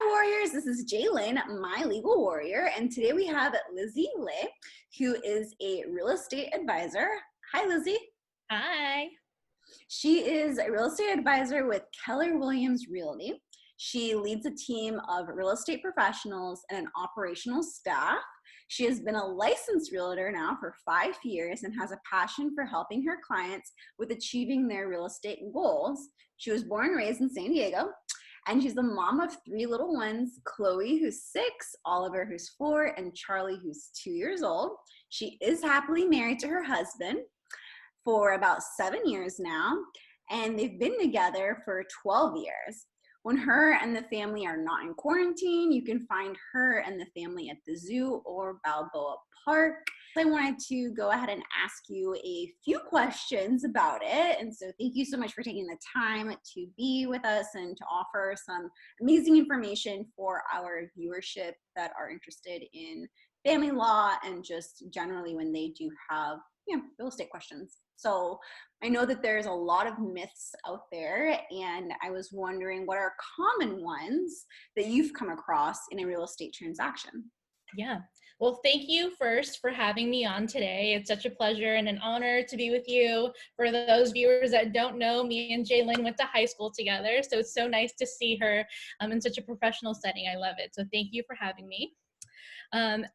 Warriors. This is Jalen, my legal warrior, and today we have Lizzie Lay, who is a real estate advisor. Hi, Lizzie. Hi. She is a real estate advisor with Keller Williams Realty. She leads a team of real estate professionals and an operational staff. She has been a licensed realtor now for 5 years and has a passion for helping her clients with achieving their real estate goals. She was born and raised in San Diego. And she's the mom of 3 little ones, Chloe, who's 6, Oliver, who's 4, and Charlie, who's 2 years old. She is happily married to her husband for about 7 years now, and they've been together for 12 years. When her and the family are not in quarantine, you can find her and the family at the zoo or Balboa Park. I wanted to go ahead and ask you a few questions about it. And so thank you so much for taking the time to be with us and to offer some amazing information for our viewership that are interested in family law and just generally when they do have real estate questions. So I know that there's a lot of myths out there, and I was wondering what are common ones that you've come across in a real estate transaction? Yeah. Well, thank you first for having me on today. It's such a pleasure and an honor to be with you. For those viewers that don't know, me and Jalen went to high school together, so it's so nice to see her in such a professional setting. I love it. So thank you for having me.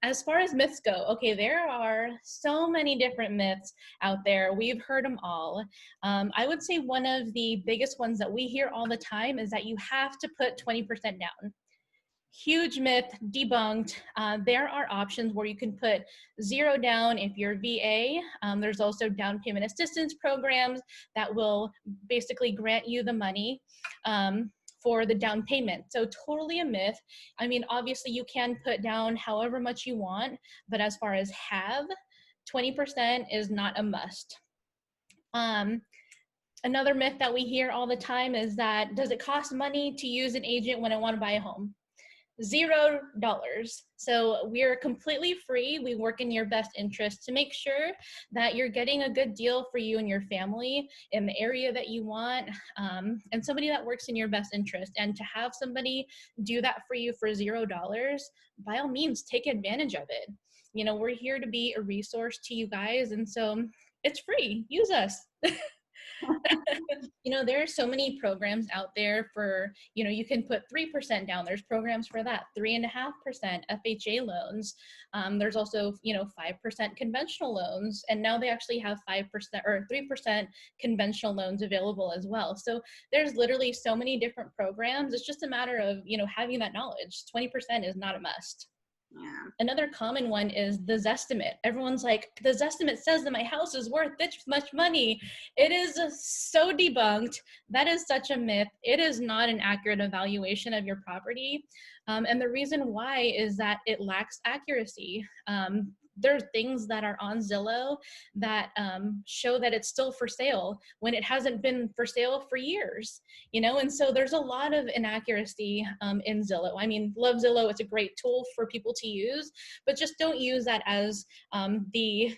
As far as myths go, okay, there are so many different myths out there. We've heard them all. I would say one of the biggest ones that we hear all the time is that you have to put 20% down. Huge myth, debunked. There are options where you can put 0 down if you're VA. There's also down payment assistance programs that will basically grant you the money for the down payment. So totally a myth. I mean, obviously you can put down however much you want, but as far as 20% is not a must. Another myth that we hear all the time is that, does it cost money to use an agent when I want to buy a home? $0. So we're completely free. We work in your best interest to make sure that you're getting a good deal for you and your family in the area that you want, and somebody that works in your best interest. And to have somebody do that for you for $0, by all means, take advantage of it. You know, we're here to be a resource to you guys, and so it's free. Use us. You know, there are so many programs out there for, you can put 3% down. There's programs for that, 3.5% FHA loans. There's also, 5% conventional loans. And now they actually have 5% or 3% conventional loans available as well. So there's literally so many different programs. It's just a matter of, having that knowledge. 20% is not a must. Yeah. Another common one is the Zestimate. Everyone's like, the Zestimate says that my house is worth this much money. It is so debunked. That is such a myth. It is not an accurate evaluation of your property. And the reason why is that it lacks accuracy. There are things that are on Zillow that show that it's still for sale when it hasn't been for sale for years, and so there's a lot of inaccuracy in Zillow. I mean, love Zillow. It's a great tool for people to use, but just don't use that as the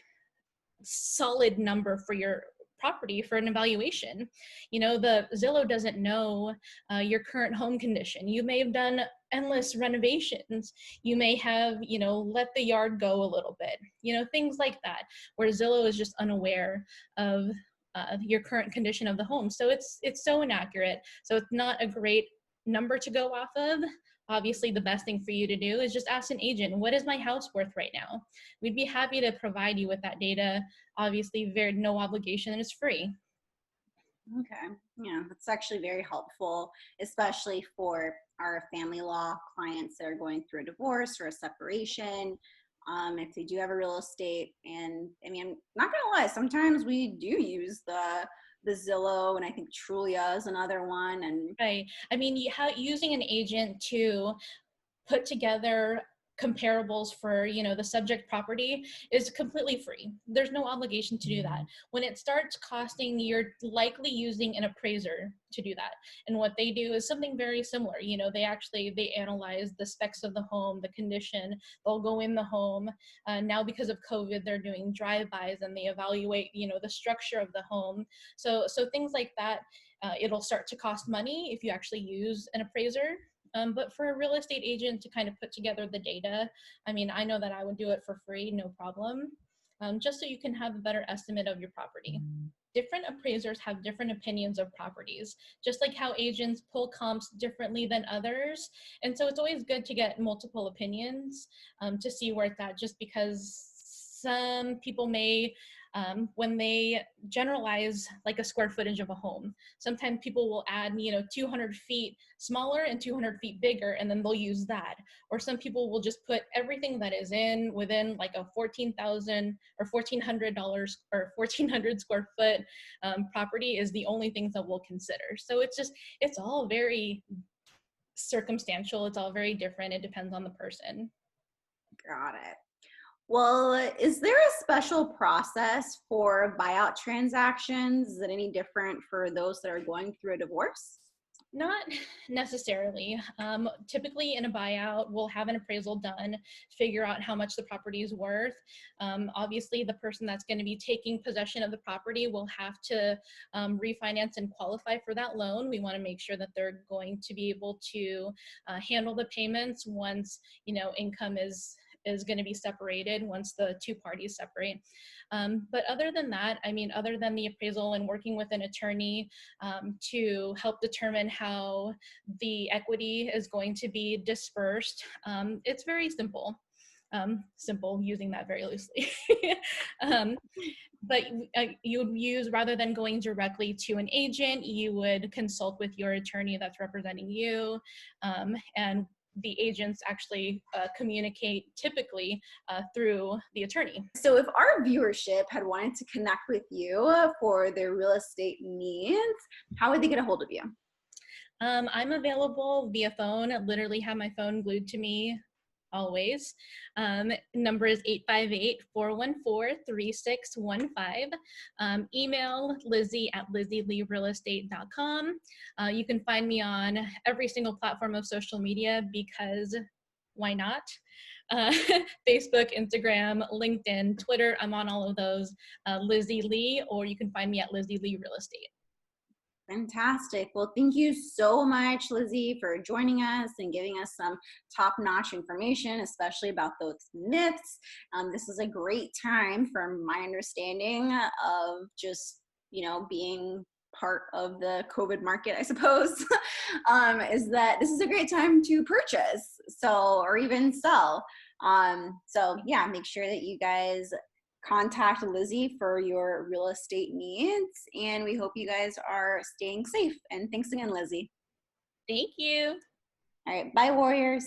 solid number for your property for an evaluation. The Zillow doesn't know your current home condition. You may have done endless renovations. You may have, let the yard go a little bit, things like that, where Zillow is just unaware of your current condition of the home. So it's so inaccurate. So it's not a great number to go off of. Obviously, the best thing for you to do is just ask an agent, what is my house worth right now? We'd be happy to provide you with that data. Obviously, no obligation, and it's free. Okay. Yeah, that's actually very helpful, especially for our family law clients that are going through a divorce or a separation. If they do have a real estate, and I mean, I'm not gonna lie, sometimes we do use the Zillow, and I think Trulia is another one. And right. I mean, using an agent to put together comparables for, the subject property is completely free. There's no obligation to do that. When it starts costing, you're likely using an appraiser to do that. And what they do is something very similar. They analyze the specs of the home, the condition, they'll go in the home. Now because of COVID, they're doing drive-bys and they evaluate, the structure of the home. So things like that, it'll start to cost money if you actually use an appraiser. But for a real estate agent to kind of put together the data, I mean, I know that I would do it for free, no problem, just so you can have a better estimate of your property. Different appraisers have different opinions of properties, just like how agents pull comps differently than others. And so it's always good to get multiple opinions to see where it's at, just because some people may, when they generalize like a square footage of a home, sometimes people will add, 200 feet smaller and 200 feet bigger, and then they'll use that. Or some people will just put everything that is within like a 14,000 or $1,400 or 1,400 square foot property is the only things that we'll consider. So it's all very circumstantial. It's all very different. It depends on the person. Got it. Well, is there a special process for buyout transactions? Is it any different for those that are going through a divorce? Not necessarily. Typically in a buyout, we'll have an appraisal done, figure out how much the property is worth. Obviously, the person that's going to be taking possession of the property will have to refinance and qualify for that loan. We want to make sure that they're going to be able to handle the payments once, income is going to be separated once the two parties separate. But other than that, other than the appraisal and working with an attorney to help determine how the equity is going to be dispersed, it's very simple. Simple, using that very loosely. But you would use, rather than going directly to an agent, you would consult with your attorney that's representing you, and the agents actually communicate typically through the attorney. So if our viewership had wanted to connect with you for their real estate needs, how would they get a hold of you? I'm available via phone. I literally have my phone glued to me always. Number is 858-414-3615. Email Lizzie@LizzieLeeRealEstate.com. You can find me on every single platform of social media, because why not? Facebook, Instagram, LinkedIn, Twitter. I'm on all of those. Lizzie Lee, or you can find me at Lizzie Lee Real Estate. Fantastic. Well, thank you so much, Lizzie, for joining us and giving us some top-notch information, especially about those myths. This is a great time, from my understanding, of just, being part of the COVID market, I suppose, is that this is a great time to purchase, or even sell. So yeah, make sure that you guys contact Lizzie for your real estate needs, and we hope you guys are staying safe. And thanks again, Lizzie. Thank you. All right, bye, Warriors.